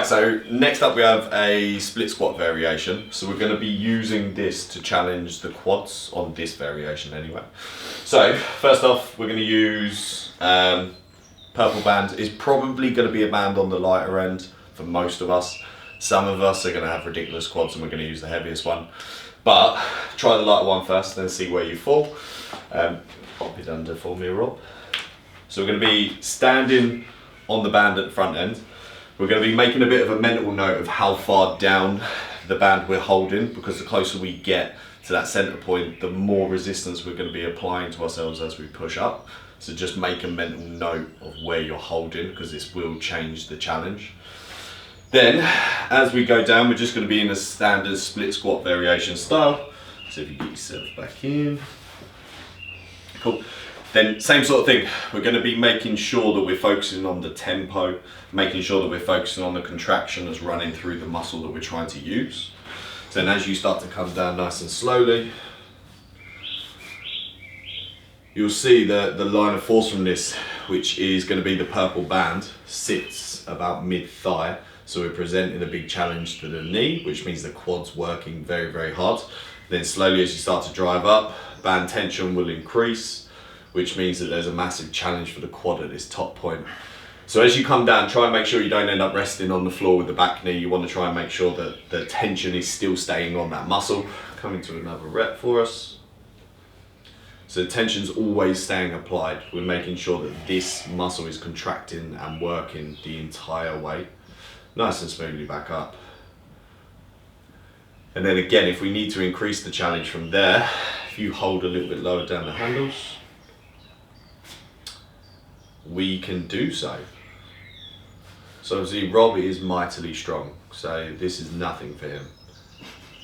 Right, so next up we have a split squat variation. So we're going to be using this to challenge the quads on this variation anyway. So first off, we're going to use purple band. Is probably going to be a band on the lighter end for most of us. Some of us are going to have ridiculous quads and we're going to use the heaviest one. But try the lighter one first, then see where you fall. Pop it under for me, Rob. So we're going to be standing on the band at the front end. We're going to be making a bit of a mental note of how far down the band we're holding, because the closer we get to that center point, the more resistance we're going to be applying to ourselves as we push up. So just make a mental note of where you're holding, because this will change the challenge. Then, as we go down, we're just going to be in a standard split squat variation style. So if you get yourself back in. Cool. Then same sort of thing, we're going to be making sure that we're focusing on the tempo, making sure that we're focusing on the contraction that's running through the muscle that we're trying to use. So then as you start to come down nice and slowly, you'll see the line of force from this, which is going to be the purple band, sits about mid-thigh. So we're presenting a big challenge to the knee, which means the quad's working very, very hard. Then slowly as you start to drive up, band tension will increase, which means that there's a massive challenge for the quad at this top point. So as you come down, try and make sure you don't end up resting on the floor with the back knee. You want to try and make sure that the tension is still staying on that muscle. Coming to another rep for us. So the tension's always staying applied. We're making sure that this muscle is contracting and working the entire way. Nice and smoothly back up. And then again, if we need to increase the challenge from there, if you hold a little bit lower down the handles, we can do so. So obviously Rob is mightily strong, so this is nothing for him.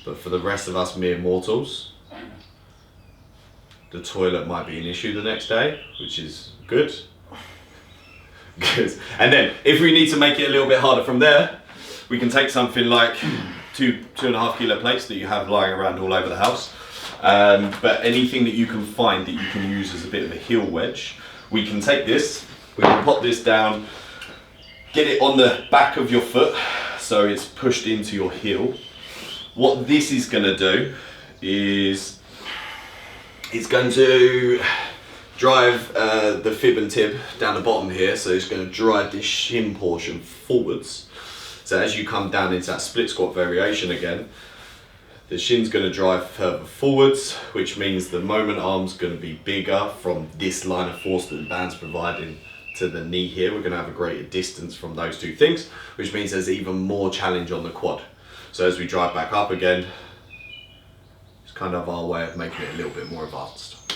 But for the rest of us mere mortals, the toilet might be an issue the next day, which is good. Good. And then if we need to make it a little bit harder from there, we can take something like 2.5 kilo plates that you have lying around all over the house. But anything that you can find that you can use as a bit of a heel wedge, we can take this, we can pop this down, get it on the back of your foot so it's pushed into your heel. What this is going to do is it's going to drive the fib and tib down the bottom here, so it's going to drive this shin portion forwards. So as you come down into that split squat variation again, the shin's going to drive further forwards, which means the moment arm's going to be bigger from this line of force that the band's providing to the knee here. We're going to have a greater distance from those two things, which means there's even more challenge on the quad. So as we drive back up again, it's kind of our way of making it a little bit more advanced.